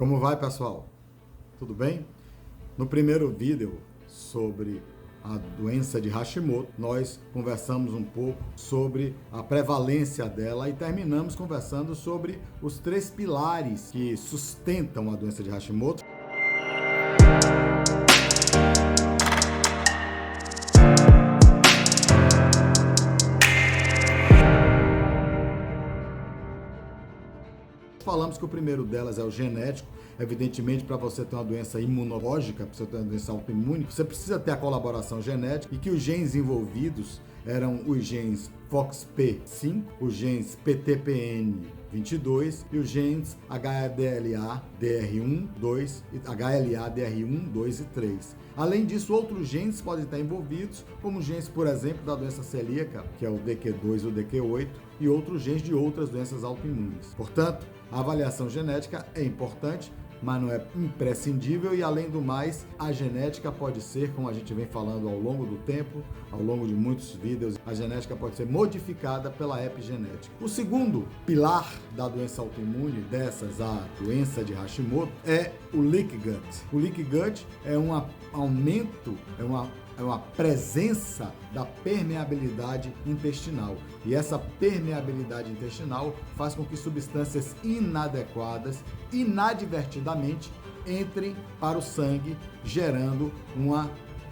Como vai, pessoal? Tudo bem? No primeiro vídeo sobre a doença de Hashimoto, nós conversamos um pouco sobre a prevalência dela e terminamos conversando sobre os 3 pilares que sustentam a doença de Hashimoto. Falamos que o primeiro delas é o genético. Evidentemente, para você ter uma doença imunológica, para você ter uma doença autoimune, você precisa ter a colaboração genética, e que os genes envolvidos eram os genes FOXP5, os genes PTPN22 e os genes HLA-DR1, 2, HLA-DR1, 2 e 3. Além disso, outros genes podem estar envolvidos, como genes, por exemplo, da doença celíaca, que é o DQ2 e o DQ8, e outros genes de outras doenças autoimunes. Portanto, a avaliação genética é importante, mas não é imprescindível, e além do mais, a genética pode ser, como a gente vem falando ao longo do tempo, ao longo de muitos vídeos, a genética pode ser modificada pela epigenética. O segundo pilar da doença autoimune, dessas a doença de Hashimoto, é o leaky gut. O leaky gut é um aumento, é uma presença da permeabilidade intestinal. E essa permeabilidade intestinal faz com que substâncias inadequadas, inadvertidamente, entrem para o sangue, gerando uma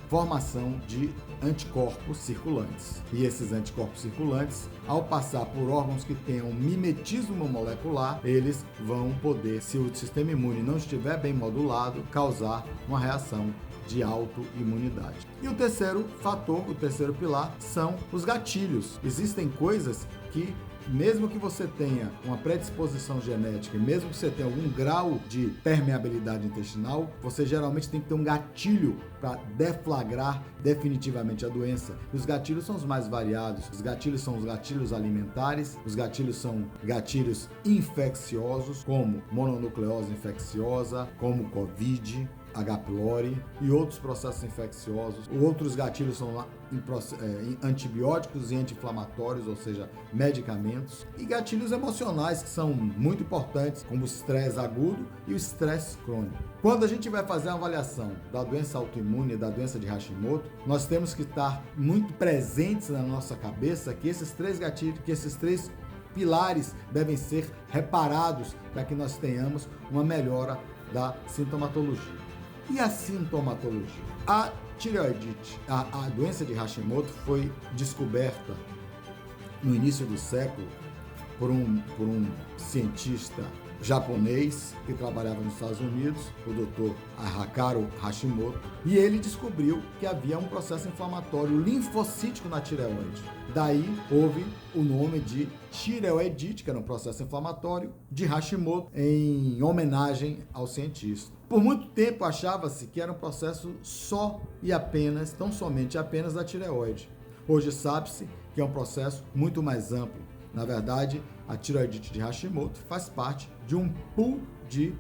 formação de anticorpos circulantes. E esses anticorpos circulantes, ao passar por órgãos que tenham mimetismo molecular, eles vão poder, se o sistema imune não estiver bem modulado, causar uma reação de autoimunidade. E o terceiro fator, o terceiro pilar, são os gatilhos. Existem coisas que, mesmo que você tenha uma predisposição genética, mesmo que você tenha algum grau de permeabilidade intestinal, você geralmente tem que ter um gatilho para deflagrar definitivamente a doença. E os gatilhos são os mais variados. Os gatilhos são os gatilhos alimentares, os gatilhos são gatilhos infecciosos, como mononucleose infecciosa, como Covid, H. pylori e outros processos infecciosos. Outros gatilhos são antibióticos e anti-inflamatórios, ou seja, medicamentos. E gatilhos emocionais, que são muito importantes, como o estresse agudo e o estresse crônico. Quando a gente vai fazer a avaliação da doença autoimune, da doença de Hashimoto, nós temos que estar muito presentes na nossa cabeça que esses 3 gatilhos, que esses 3 pilares devem ser reparados para que nós tenhamos uma melhora da sintomatologia. E a sintomatologia? A tireoidite, a doença de Hashimoto foi descoberta no início do século por um cientista japonês que trabalhava nos Estados Unidos, o Dr. Hikaru Hashimoto, e ele descobriu que havia um processo inflamatório linfocítico na tireoide. Daí houve o nome de tireoidite, que era um processo inflamatório de Hashimoto, em homenagem ao cientista. Por muito tempo achava-se que era um processo só e apenas, tão somente apenas da tireoide. Hoje sabe-se que é um processo muito mais amplo. Na verdade, a tireoidite de Hashimoto faz parte de um pool de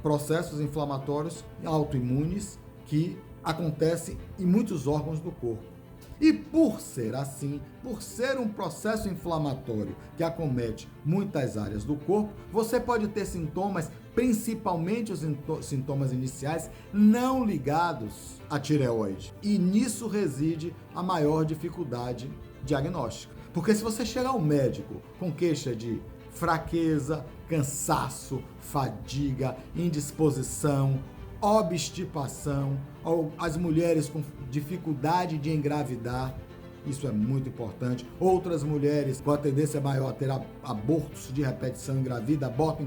processos inflamatórios autoimunes que acontecem em muitos órgãos do corpo. E por ser assim, por ser um processo inflamatório que acomete muitas áreas do corpo, você pode ter sintomas, principalmente os sintomas iniciais, não ligados à tireoide. E nisso reside a maior dificuldade diagnóstica. Porque se você chegar ao médico com queixa de fraqueza, cansaço, fadiga, indisposição, obstipação, ou as mulheres com dificuldade de engravidar, isso é muito importante. Outras mulheres com a tendência maior a ter abortos de repetição, engravida, aborta.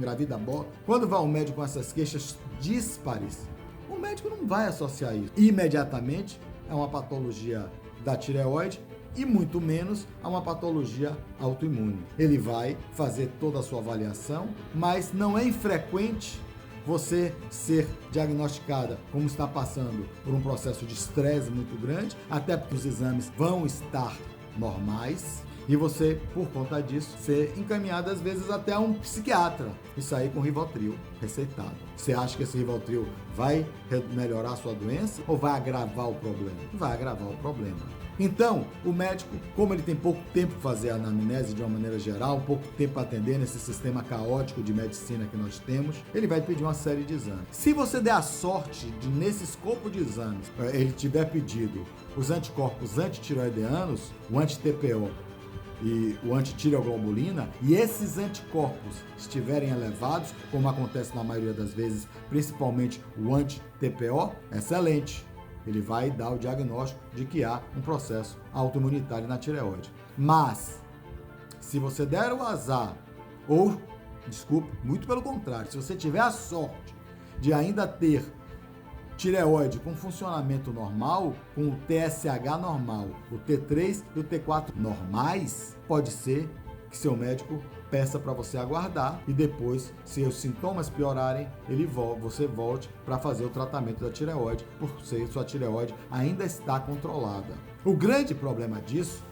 Quando vai ao médico com essas queixas díspares, o médico não vai associar isso imediatamente a uma patologia da tireoide e muito menos a uma patologia autoimune. Ele vai fazer toda a sua avaliação, mas não é infrequente você ser diagnosticada como está passando por um processo de estresse muito grande, até porque os exames vão estar normais, E você, por conta disso, ser encaminhado às vezes até a um psiquiatra e sair com Rivotril receitado. Você acha que esse Rivotril vai melhorar a sua doença ou vai agravar o problema? Vai agravar o problema. Então, o médico, como ele tem pouco tempo para fazer a anamnese de uma maneira geral, pouco tempo para atender nesse sistema caótico de medicina que nós temos, ele vai pedir uma série de exames. Se você der a sorte de, nesse escopo de exames, ele tiver pedido os anticorpos antitireoidianos, o anti-TPO e o antitireoglobulina, e esses anticorpos estiverem elevados, como acontece na maioria das vezes, principalmente o anti-TPO, excelente. Ele vai dar o diagnóstico de que há um processo autoimunitário na tireoide. Mas, se você der o azar, ou, desculpe, muito pelo contrário, se você tiver a sorte de ainda ter tireoide com funcionamento normal, com o TSH normal, o T3 e o T4 normais, pode ser que seu médico peça para você aguardar e depois, se os sintomas piorarem, você volte para fazer o tratamento da tireoide, por ser sua tireoide ainda está controlada. O grande problema disso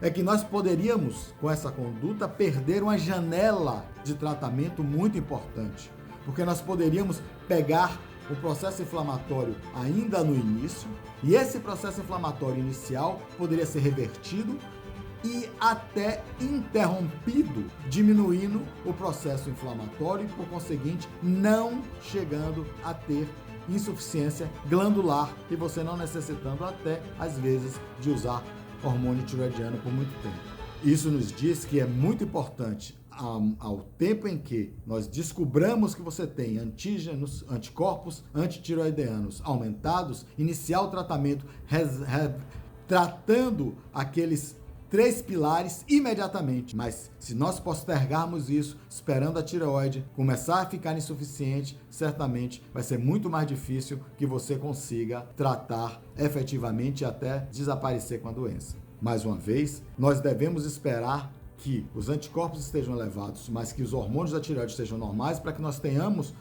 é que nós poderíamos, com essa conduta, perder uma janela de tratamento muito importante, porque nós poderíamos pegar o processo inflamatório ainda no início, e esse processo inflamatório inicial poderia ser revertido e até interrompido, diminuindo o processo inflamatório e, por conseguinte, não chegando a ter insuficiência glandular e você não necessitando até, às vezes, de usar hormônio tireoidiano por muito tempo. Isso nos diz que é muito importante, ao tempo em que nós descobramos que você tem antígenos, anticorpos antitireoidianos aumentados, iniciar o tratamento tratando aqueles 3 pilares imediatamente. Mas se nós postergarmos isso, esperando a tireoide começar a ficar insuficiente, certamente vai ser muito mais difícil que você consiga tratar efetivamente e até desaparecer com a doença. Mais uma vez, nós devemos esperar que os anticorpos estejam elevados, mas que os hormônios da tireoide estejam normais para que nós tenhamos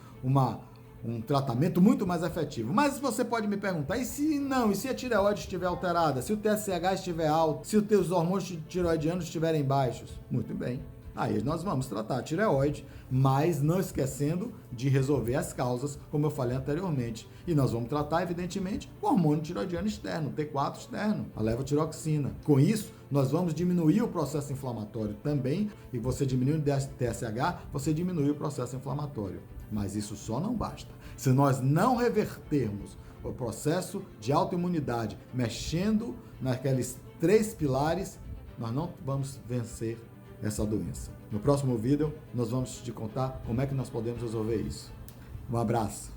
um tratamento muito mais efetivo. Mas você pode me perguntar, e se a tireoide estiver alterada, se o TSH estiver alto, se os teus hormônios tireoidianos estiverem baixos? Muito bem. Aí nós vamos tratar a tireoide, mas não esquecendo de resolver as causas, como eu falei anteriormente. E nós vamos tratar, evidentemente, o hormônio tireoidiano externo, T4 externo, a levotiroxina. Com isso, nós vamos diminuir o processo inflamatório também, e você diminuindo o TSH, você diminui o processo inflamatório. Mas isso só não basta. Se nós não revertermos o processo de autoimunidade, mexendo naqueles 3 pilares, nós não vamos vencer essa doença. No próximo vídeo, nós vamos te contar como é que nós podemos resolver isso. Um abraço.